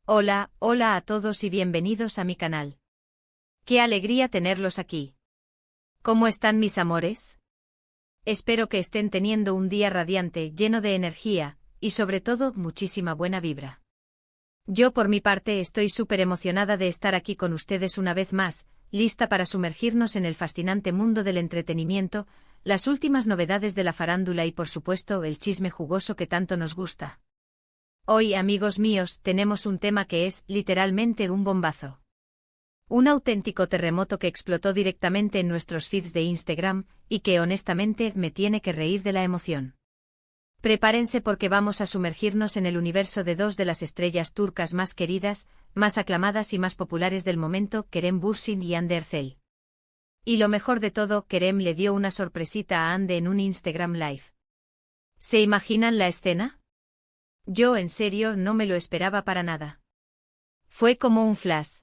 Hola, hola a todos y bienvenidos a mi canal. ¡Qué alegría tenerlos aquí! ¿Cómo están mis amores? Espero que estén teniendo un día radiante, lleno de energía, y sobre todo, muchísima buena vibra. Yo por mi parte estoy súper emocionada de estar aquí con ustedes una vez más, lista para sumergirnos en el fascinante mundo del entretenimiento, las últimas novedades de la farándula y por supuesto el chisme jugoso que tanto nos gusta. Hoy, amigos míos, tenemos un tema que es, literalmente, un bombazo. Un auténtico terremoto que explotó directamente en nuestros feeds de Instagram, y que honestamente me tiene que reír de la emoción. Prepárense porque vamos a sumergirnos en el universo de dos de las estrellas turcas más queridas, más aclamadas y más populares del momento, Kerem Bürsin y Hande Erçel. Y lo mejor de todo, Kerem le dio una sorpresita a Hande en un Instagram Live. ¿Se imaginan la escena? Yo en serio no me lo esperaba para nada. Fue como un flash.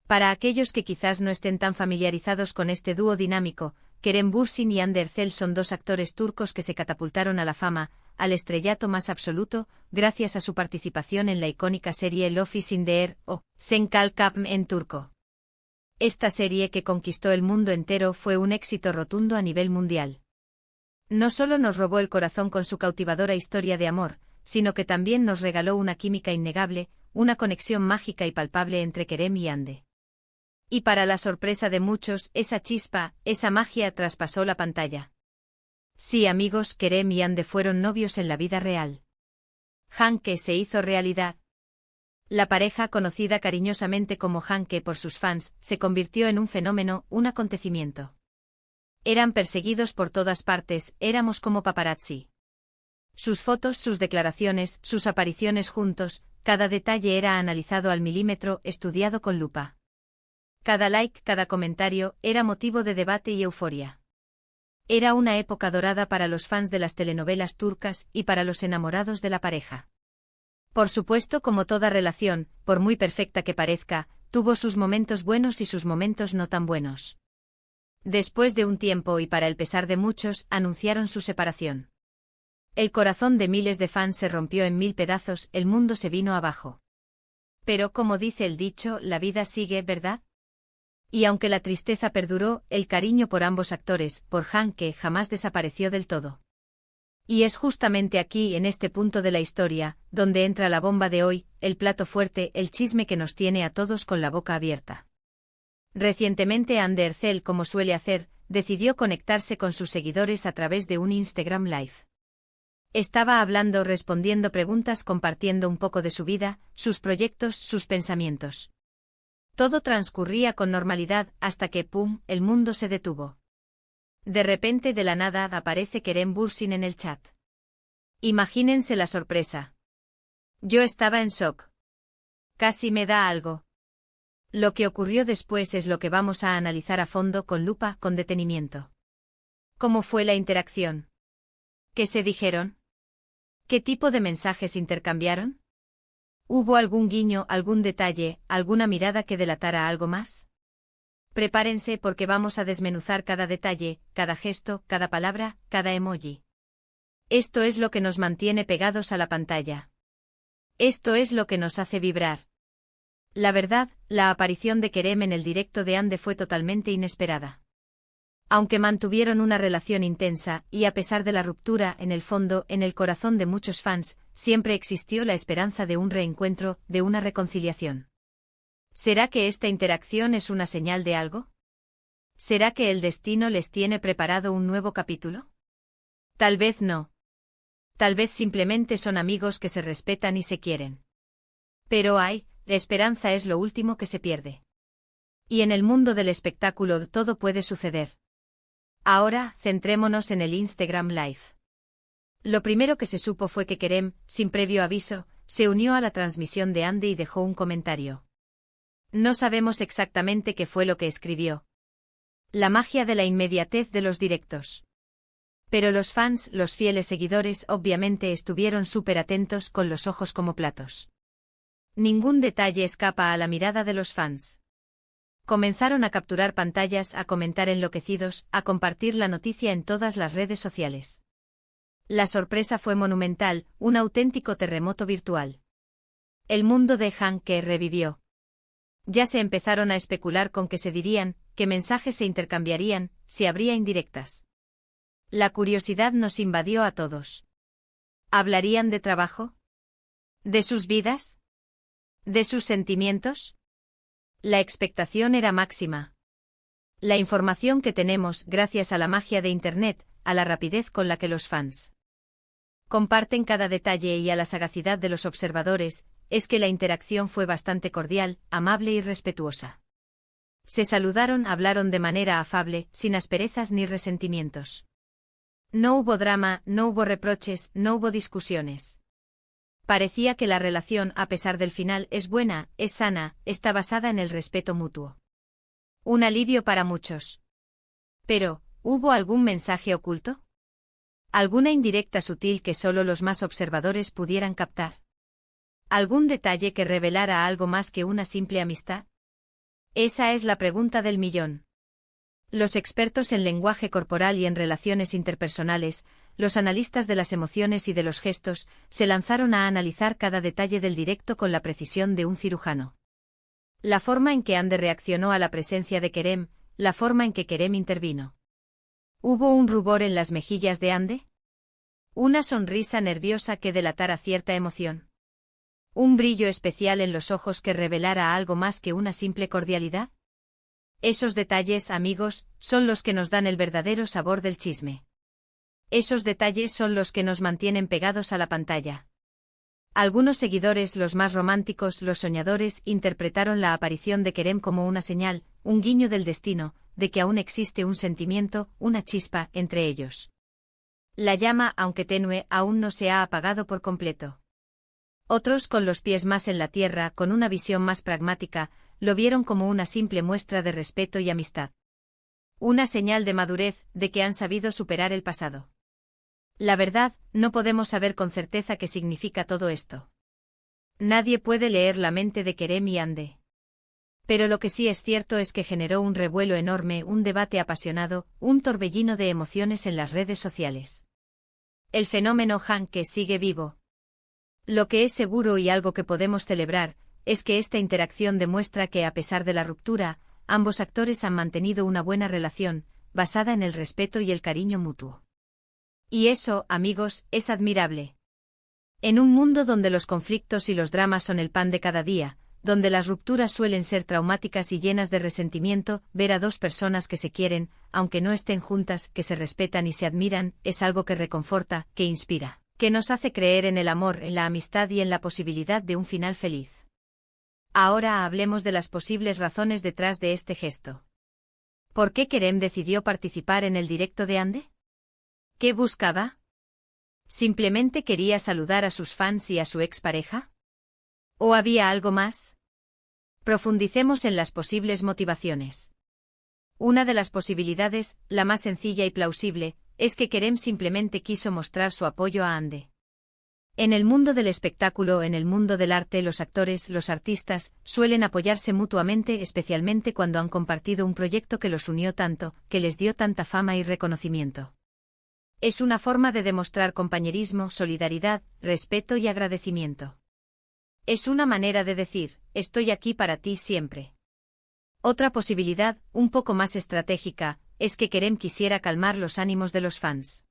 Para aquellos que quizás no estén tan familiarizados con este dúo dinámico, Kerem Bürsin y Hande Erçel son dos actores turcos que se catapultaron a la fama, al estrellato más absoluto, gracias a su participación en la icónica serie Lofis in the Air, o Sen Kalkam en turco. Esta serie que conquistó el mundo entero fue un éxito rotundo a nivel mundial. No solo nos robó el corazón con su cautivadora historia de amor, sino que también nos regaló una química innegable, una conexión mágica y palpable entre Kerem y Hande. Y para la sorpresa de muchos, esa chispa, esa magia traspasó la pantalla. Sí, amigos, Kerem y Hande fueron novios en la vida real. Hanke se hizo realidad. La pareja, conocida cariñosamente como Hanke por sus fans, se convirtió en un fenómeno, un acontecimiento. Eran perseguidos por todas partes, éramos como paparazzi. Sus fotos, sus declaraciones, sus apariciones juntos, cada detalle era analizado al milímetro, estudiado con lupa. Cada like, cada comentario, era motivo de debate y euforia. Era una época dorada para los fans de las telenovelas turcas y para los enamorados de la pareja. Por supuesto, como toda relación, por muy perfecta que parezca, tuvo sus momentos buenos y sus momentos no tan buenos. Después de un tiempo y para el pesar de muchos, anunciaron su separación. El corazón de miles de fans se rompió en mil pedazos, el mundo se vino abajo. Pero como dice el dicho, la vida sigue, ¿verdad? Y aunque la tristeza perduró, el cariño por ambos actores, por Hanke, jamás desapareció del todo. Y es justamente aquí, en este punto de la historia, donde entra la bomba de hoy, el plato fuerte, el chisme que nos tiene a todos con la boca abierta. Recientemente Hande Erçel, como suele hacer, decidió conectarse con sus seguidores a través de un Instagram Live. Estaba hablando, respondiendo preguntas, compartiendo un poco de su vida, sus proyectos, sus pensamientos. Todo transcurría con normalidad hasta que, ¡pum!, el mundo se detuvo. De repente, de la nada, aparece Kerem Bürsin en el chat. Imagínense la sorpresa. Yo estaba en shock. Casi me da algo. Lo que ocurrió después es lo que vamos a analizar a fondo, con lupa, con detenimiento. ¿Cómo fue la interacción? ¿Qué se dijeron? ¿Qué tipo de mensajes intercambiaron? ¿Hubo algún guiño, algún detalle, alguna mirada que delatara algo más? Prepárense porque vamos a desmenuzar cada detalle, cada gesto, cada palabra, cada emoji. Esto es lo que nos mantiene pegados a la pantalla. Esto es lo que nos hace vibrar. La verdad, la aparición de Kerem en el directo de Hande fue totalmente inesperada. Aunque mantuvieron una relación intensa, y a pesar de la ruptura, en el fondo, en el corazón de muchos fans, siempre existió la esperanza de un reencuentro, de una reconciliación. ¿Será que esta interacción es una señal de algo? ¿Será que el destino les tiene preparado un nuevo capítulo? Tal vez no. Tal vez simplemente son amigos que se respetan y se quieren. Pero la esperanza es lo último que se pierde. Y en el mundo del espectáculo todo puede suceder. Ahora, centrémonos en el Instagram Live. Lo primero que se supo fue que Kerem, sin previo aviso, se unió a la transmisión de Hande y dejó un comentario. No sabemos exactamente qué fue lo que escribió. La magia de la inmediatez de los directos. Pero los fans, los fieles seguidores, obviamente estuvieron súper atentos, con los ojos como platos. Ningún detalle escapa a la mirada de los fans. Comenzaron a capturar pantallas, a comentar enloquecidos, a compartir la noticia en todas las redes sociales. La sorpresa fue monumental, un auténtico terremoto virtual. El mundo de Hanke revivió. Ya se empezaron a especular con qué se dirían, qué mensajes se intercambiarían, si habría indirectas. La curiosidad nos invadió a todos. ¿Hablarían de trabajo? ¿De sus vidas? ¿De sus sentimientos? La expectación era máxima. La información que tenemos gracias a la magia de Internet, a la rapidez con la que los fans comparten cada detalle y a la sagacidad de los observadores, es que la interacción fue bastante cordial, amable y respetuosa. Se saludaron, hablaron de manera afable, sin asperezas ni resentimientos. No hubo drama, no hubo reproches, no hubo discusiones. Parecía que la relación, a pesar del final, es buena, es sana, está basada en el respeto mutuo. Un alivio para muchos. Pero, ¿hubo algún mensaje oculto? ¿Alguna indirecta sutil que solo los más observadores pudieran captar? ¿Algún detalle que revelara algo más que una simple amistad? Esa es la pregunta del millón. Los expertos en lenguaje corporal y en relaciones interpersonales, los analistas de las emociones y de los gestos, se lanzaron a analizar cada detalle del directo con la precisión de un cirujano. La forma en que Ande reaccionó a la presencia de Kerem, la forma en que Kerem intervino. ¿Hubo un rubor en las mejillas de Ande? ¿Una sonrisa nerviosa que delatara cierta emoción? ¿Un brillo especial en los ojos que revelara algo más que una simple cordialidad? Esos detalles, amigos, son los que nos dan el verdadero sabor del chisme. Esos detalles son los que nos mantienen pegados a la pantalla. Algunos seguidores, los más románticos, los soñadores, interpretaron la aparición de Kerem como una señal, un guiño del destino, de que aún existe un sentimiento, una chispa, entre ellos. La llama, aunque tenue, aún no se ha apagado por completo. Otros, con los pies más en la tierra, con una visión más pragmática, lo vieron como una simple muestra de respeto y amistad. Una señal de madurez, de que han sabido superar el pasado. La verdad, no podemos saber con certeza qué significa todo esto. Nadie puede leer la mente de Kerem y Ande. Pero lo que sí es cierto es que generó un revuelo enorme, un debate apasionado, un torbellino de emociones en las redes sociales. El fenómeno Hanke sigue vivo. Lo que es seguro y algo que podemos celebrar, es que esta interacción demuestra que a pesar de la ruptura, ambos actores han mantenido una buena relación, basada en el respeto y el cariño mutuo. Y eso, amigos, es admirable. En un mundo donde los conflictos y los dramas son el pan de cada día, donde las rupturas suelen ser traumáticas y llenas de resentimiento, ver a dos personas que se quieren, aunque no estén juntas, que se respetan y se admiran, es algo que reconforta, que inspira, que nos hace creer en el amor, en la amistad y en la posibilidad de un final feliz. Ahora hablemos de las posibles razones detrás de este gesto. ¿Por qué Kerem decidió participar en el directo de Ande? ¿Qué buscaba? ¿Simplemente quería saludar a sus fans y a su expareja? ¿O había algo más? Profundicemos en las posibles motivaciones. Una de las posibilidades, la más sencilla y plausible, es que Kerem simplemente quiso mostrar su apoyo a Ande. En el mundo del espectáculo, en el mundo del arte, los actores, los artistas, suelen apoyarse mutuamente, especialmente cuando han compartido un proyecto que los unió tanto, que les dio tanta fama y reconocimiento. Es una forma de demostrar compañerismo, solidaridad, respeto y agradecimiento. Es una manera de decir, estoy aquí para ti siempre. Otra posibilidad, un poco más estratégica, es que Kerem quisiera calmar los ánimos de los fans.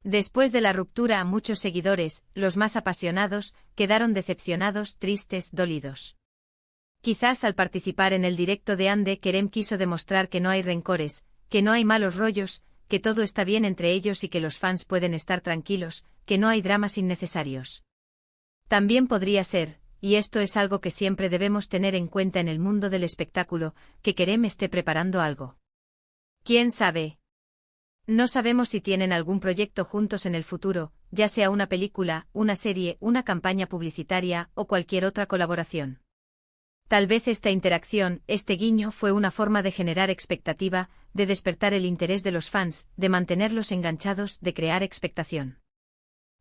Después de la ruptura, muchos seguidores, los más apasionados, quedaron decepcionados, tristes, dolidos. Quizás al participar en el directo de Ande, Kerem quiso demostrar que no hay rencores, que no hay malos rollos, que todo está bien entre ellos y que los fans pueden estar tranquilos, que no hay dramas innecesarios. También podría ser, y esto es algo que siempre debemos tener en cuenta en el mundo del espectáculo, que Kerem esté preparando algo. ¿Quién sabe? No sabemos si tienen algún proyecto juntos en el futuro, ya sea una película, una serie, una campaña publicitaria o cualquier otra colaboración. Tal vez esta interacción, este guiño fue una forma de generar expectativa, de despertar el interés de los fans, de mantenerlos enganchados, de crear expectación.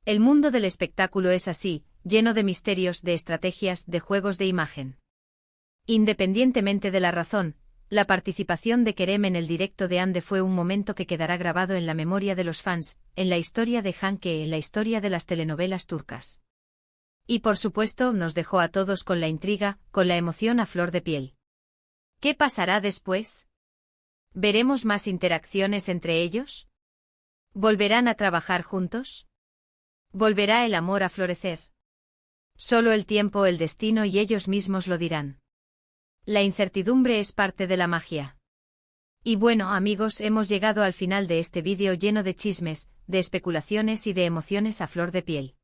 El mundo del espectáculo es así, lleno de misterios, de estrategias, de juegos de imagen. Independientemente de la razón, la participación de Kerem en el directo de Ande fue un momento que quedará grabado en la memoria de los fans, en la historia de Hanke, en la historia de las telenovelas turcas. Y por supuesto nos dejó a todos con la intriga, con la emoción a flor de piel. ¿Qué pasará después? ¿Veremos más interacciones entre ellos? ¿Volverán a trabajar juntos? ¿Volverá el amor a florecer? Solo el tiempo, el destino y ellos mismos lo dirán. La incertidumbre es parte de la magia. Y bueno, amigos, hemos llegado al final de este vídeo lleno de chismes, de especulaciones y de emociones a flor de piel.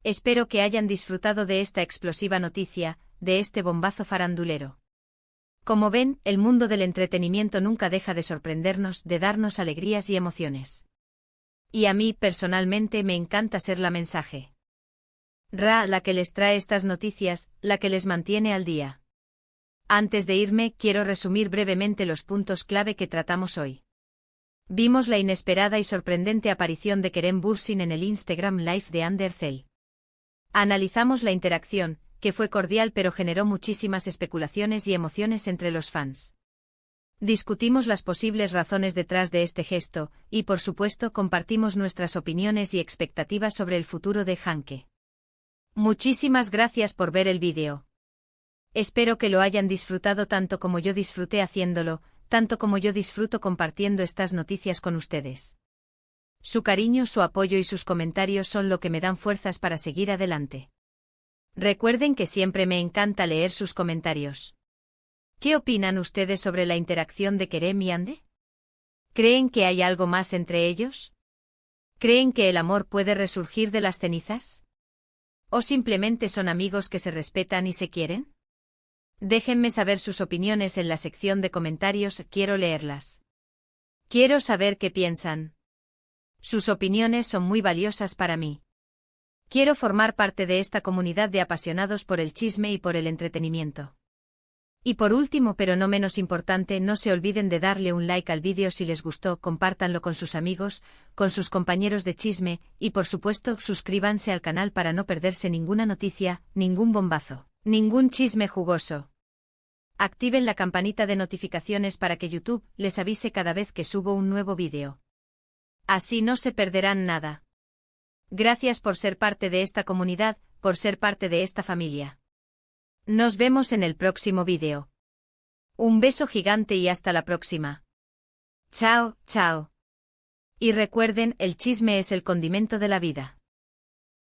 Espero que hayan disfrutado de esta explosiva noticia, de este bombazo farandulero. Como ven, el mundo del entretenimiento nunca deja de sorprendernos, de darnos alegrías y emociones. Y a mí, personalmente, me encanta ser la mensaje. La que les trae estas noticias, la que les mantiene al día. Antes de irme, quiero resumir brevemente los puntos clave que tratamos hoy. Vimos la inesperada y sorprendente aparición de Kerem Bürsin en el Instagram Live de Andercel. Analizamos la interacción, que fue cordial pero generó muchísimas especulaciones y emociones entre los fans. Discutimos las posibles razones detrás de este gesto, y por supuesto compartimos nuestras opiniones y expectativas sobre el futuro de Hanke. Muchísimas gracias por ver el vídeo. Espero que lo hayan disfrutado tanto como yo disfruté haciéndolo, tanto como yo disfruto compartiendo estas noticias con ustedes. Su cariño, su apoyo y sus comentarios son lo que me dan fuerzas para seguir adelante. Recuerden que siempre me encanta leer sus comentarios. ¿Qué opinan ustedes sobre la interacción de Kerem y Ande? ¿Creen que hay algo más entre ellos? ¿Creen que el amor puede resurgir de las cenizas? ¿O simplemente son amigos que se respetan y se quieren? Déjenme saber sus opiniones en la sección de comentarios, quiero leerlas. Quiero saber qué piensan. Sus opiniones son muy valiosas para mí. Quiero formar parte de esta comunidad de apasionados por el chisme y por el entretenimiento. Y por último, pero no menos importante, no se olviden de darle un like al vídeo si les gustó, compártanlo con sus amigos, con sus compañeros de chisme, y por supuesto, suscríbanse al canal para no perderse ninguna noticia, ningún bombazo, ningún chisme jugoso. Activen la campanita de notificaciones para que YouTube les avise cada vez que subo un nuevo vídeo. Así no se perderán nada. Gracias por ser parte de esta comunidad, por ser parte de esta familia. Nos vemos en el próximo vídeo. Un beso gigante y hasta la próxima. Chao, chao. Y recuerden, el chisme es el condimento de la vida.